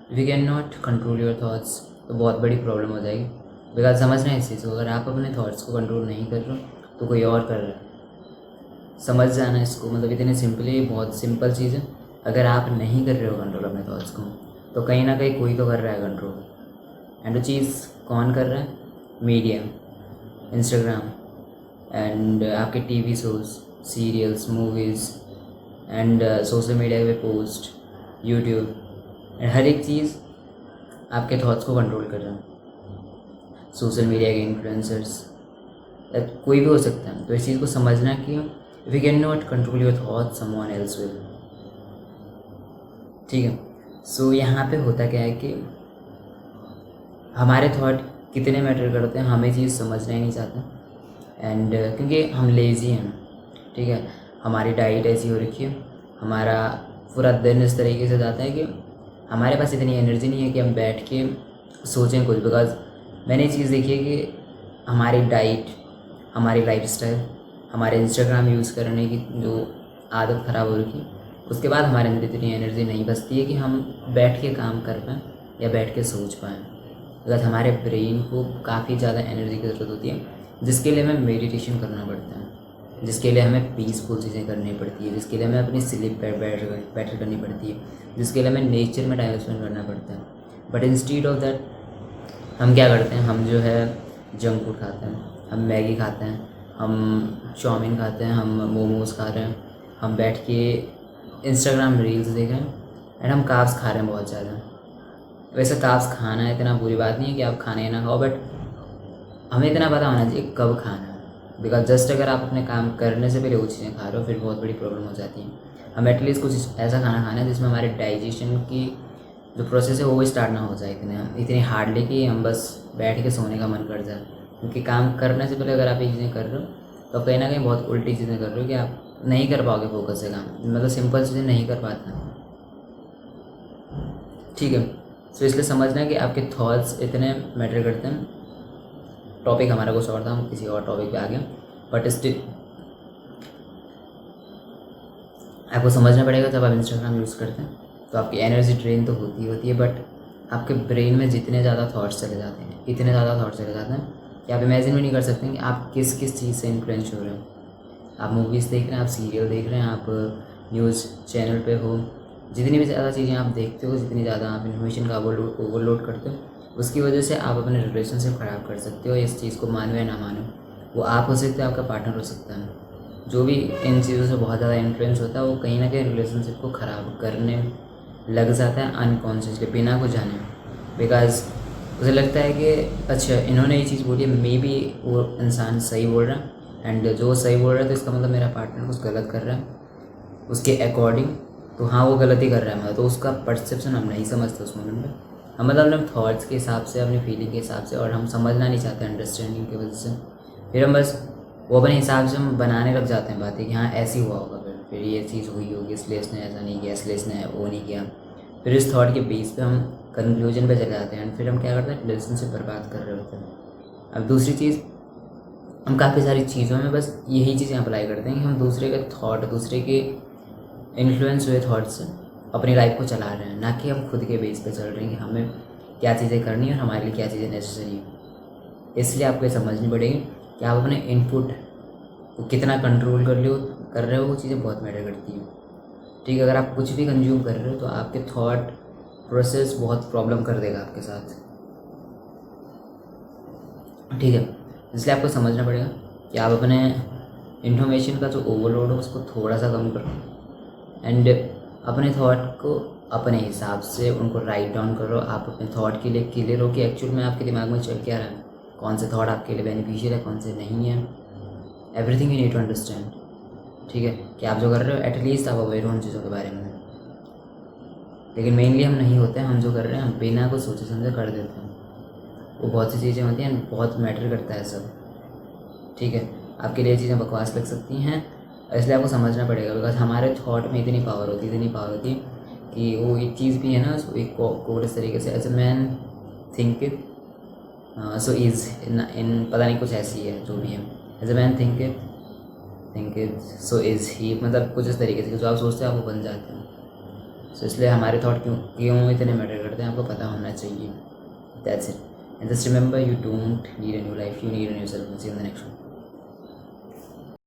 We can not control your thoughts, तो बहुत बड़ी प्रॉब्लम हो जाएगी। बिकॉज समझना है इस चीज़ को, अगर आप अपने थाट्स को कंट्रोल नहीं कर रहे हो तो कोई और कर रहा है। समझ जाना इसको, मतलब इतनी सिंपली, बहुत सिंपल चीज़ है। अगर आप नहीं कर रहे हो कंट्रोल अपने थॉट्स को, तो कहीं ना कहीं कोई तो कर रहा है कंट्रोल। एंड वो चीज़ कौन कर रहा है? मीडिया, इंस्टाग्राम, एंड आपके TV shows, serials, movies, and social media पे पोस्ट, यूट्यूब, एंड हर एक चीज़ आपके थॉट्स को कंट्रोल कर रहा है। सोशल मीडिया के इन्फ्लुएंसर्स, कोई भी हो सकता है। तो इस चीज़ को समझना कि we can not control your thought, someone else will. ठीक है। सो यहाँ पे होता क्या है कि हमारे थॉट कितने मैटर करते हैं हमें चीज़ समझना ही नहीं चाहते। एंड क्योंकि हम लेज़ी हैं, ठीक है, हमारी डाइट ऐसी हो रखी है, हमारा पूरा दिन इस तरीके से जाता है कि हमारे पास इतनी एनर्जी नहीं है कि हम बैठ के सोचें कुछ। बिकॉज मैंने ये चीज़ देखी है कि हमारी डाइट, हमारी लाइफस्टाइल, हमारे इंस्टाग्राम यूज़ करने की जो आदत ख़राब हो रखी है, उसके बाद हमारे अंदर इतनी एनर्जी नहीं बचती है कि हम बैठ के काम कर पाएँ या बैठ के सोच पाएँ। बिकॉज हमारे ब्रेन को काफ़ी ज़्यादा एनर्जी की ज़रूरत होती है, जिसके लिए हमें मेडिटेशन करना पड़ता है, जिसके लिए हमें पीसफुल चीज़ें करनी पड़ती है, जिसके लिए हमें अपनी स्लीप बेटर करनी पड़ती है, जिसके लिए हमें नेचर में टाइम स्पेंड करना पड़ता है। बट इंस्टीड ऑफ दैट हम क्या करते हैं? हम जो है जंक फूड खाते हैं, हम मैगी खाते हैं, हम चाउमीन खाते हैं, हम मोमोज़ खा रहे हैं, हम बैठ के इंस्टाग्राम रील्स देख रहे हैं, एंड हम कार्ब्स खा रहे हैं बहुत ज़्यादा। वैसे कार्ब्स खाना इतना बुरी बात नहीं है कि आप खाना ही ना खाओ, बट हमें इतना पता होना चाहिए कब खाना है। बिकॉज जस्ट अगर आप अपने काम करने से पहले वो चीज़ें खा रहे हो, फिर बहुत बड़ी प्रॉब्लम हो जाती है। हम एटलीस्ट कुछ ऐसा खाना खाना है जिसमें हमारे डाइजेशन की जो प्रोसेस है वो भी स्टार्ट ना हो जाए इतनी हार्डली कि हम बस बैठ के सोने का मन कर जाए। क्योंकि काम करने से पहले अगर आप ये चीज़ें कर रहे हो तो कहीं ना कहीं बहुत उल्टी चीज़ें कर रहे हो कि आप नहीं कर पाओगे फोकस से काम, मतलब सिंपल चीज़ें नहीं कर पाते। ठीक है। सो इसलिए समझना है कि आपके थॉट्स इतने मैटर करते हैं। टॉपिक हमारा कुछ और था, हम किसी और टॉपिक पे आ गए, बट स्टिल आपको समझना पड़ेगा जब आप इंस्टाग्राम यूज़ करते हैं तो आपकी एनर्जी ड्रेन तो होती है, बट आपके ब्रेन में जितने ज़्यादा थॉट्स चले जाते हैं, इतने ज़्यादा थॉट्स चले जाते हैं कि आप इमेजिन भी नहीं कर सकते कि आप किस किस चीज़ से इन्फ्लुएंस हो रहे हो। आप मूवीज़ देख रहे हैं, आप सीरियल देख रहे हैं, आप न्यूज़ चैनल पे हो, जितनी भी ज़्यादा चीज़ें आप देखते हो, जितनी ज़्यादा आप इन्फॉर्मेशन का ओवरलोड करते हो, उसकी वजह से आप अपने रिलेशनशिप ख़राब कर सकते हो। इस चीज़ को मानो या ना मानो, वो आप हो सकते हो, आपका पार्टनर हो सकता है। जो भी इन चीज़ों से बहुत ज़्यादा इन्फ्लुएंस होता है वो कहीं ना कहीं रिलेशनशिप को ख़राब करने लग जाता है अनकॉन्शियसली, बिना कुछ जाने। बिकॉज उसे लगता है कि अच्छा इन्होंने ये चीज़ बोली है, मे बी वो इंसान सही बोल रहा है, एंड जो सही बोल रहा है तो इसका मतलब मेरा पार्टनर कुछ गलत कर रहा है उसके अकॉर्डिंग, तो हाँ वो गलती कर रहा है, मतलब तो उसका परसेप्शन हम नहीं समझते उस मोमेंट में। हम मतलब अपने थॉट्स के हिसाब से, अपनी फीलिंग के हिसाब से, और हम समझना नहीं चाहते अंडरस्टैंडिंग की वजह से, फिर हम बस वो अपने हिसाब से हम बनाने लग जाते हैं बातें कि हाँ ऐसे ही हुआ होगा, फिर ये चीज़ हुई होगी इसलिए इसने ऐसा नहीं किया, इसलिए इसने वो नहीं किया। फिर इस थॉट के बेस पे हम कंक्लूजन पे चले जाते हैं, एंड फिर हम क्या करते हैं? रिलेशनशिप बर्बाद कर रहे होते हैं। अब दूसरी चीज़, हम काफ़ी सारी चीज़ों में बस यही चीज़ें अप्लाई करते हैं कि हम दूसरे के थॉट, दूसरे के इन्फ्लुएंस हुए थॉट से अपनी लाइफ को चला रहे हैं, ना कि हम खुद के बेस पे चल रहे हैं कि हमें क्या चीज़ें करनी है और हमारे लिए क्या चीज़ें नेसेसरी है। इसलिए आपको ये समझनी पड़ेगी कि आप अपने इनपुट को कितना कंट्रोल कर रहे हो, वो चीज़ें बहुत मैटर करती हैं। ठीक है, अगर आप कुछ भी कंज्यूम कर रहे हो तो आपके थॉट प्रोसेस बहुत प्रॉब्लम कर देगा आपके साथ। ठीक है, इसलिए आपको समझना पड़ेगा कि आप अपने इन्फॉर्मेशन का जो ओवरलोड है उसको थोड़ा सा कम करो, एंड अपने थॉट को अपने हिसाब से उनको राइट डाउन करो। आप अपने थॉट के लिए क्लियर हो कि एक्चुअल में आपके दिमाग में चल क्या रहा है, कौन से थॉट आपके लिए बेनिफिशियल है, कौन से नहीं है। Everything you need to understand. ठीक है, कि आप जो कर रहे हो एटलीस्ट आप अवेयर हो उन चीज़ों के बारे में। लेकिन मेनली हम नहीं होते हैं, हम जो कर रहे हैं हम बिना कुछ सोचे समझे कर देते हैं। वो बहुत सी चीज़ें होती हैं, बहुत मैटर करता है सब। ठीक है, आपके लिए चीज़ें बकवास लग सकती हैं, इसलिए आपको समझना पड़ेगा। बिकॉज हमारे थॉट में इतनी पावर होती है कि वो एक चीज़ भी है ना, एक कोड इस तरीके से, as a man think it so is इन पता नहीं कुछ ऐसी है जो भी है, as a man think it so is he, मतलब कुछ इस तरीके से जो आप सोचते हैं आप वो बन जाते हैं। सो इसलिए हमारे थॉट क्यों इतने मैटर करते हैं। करते हैं आपको पता होना चाहिए। That's it, and just remember, you don't need a new life, you need a new self. See you in the next one.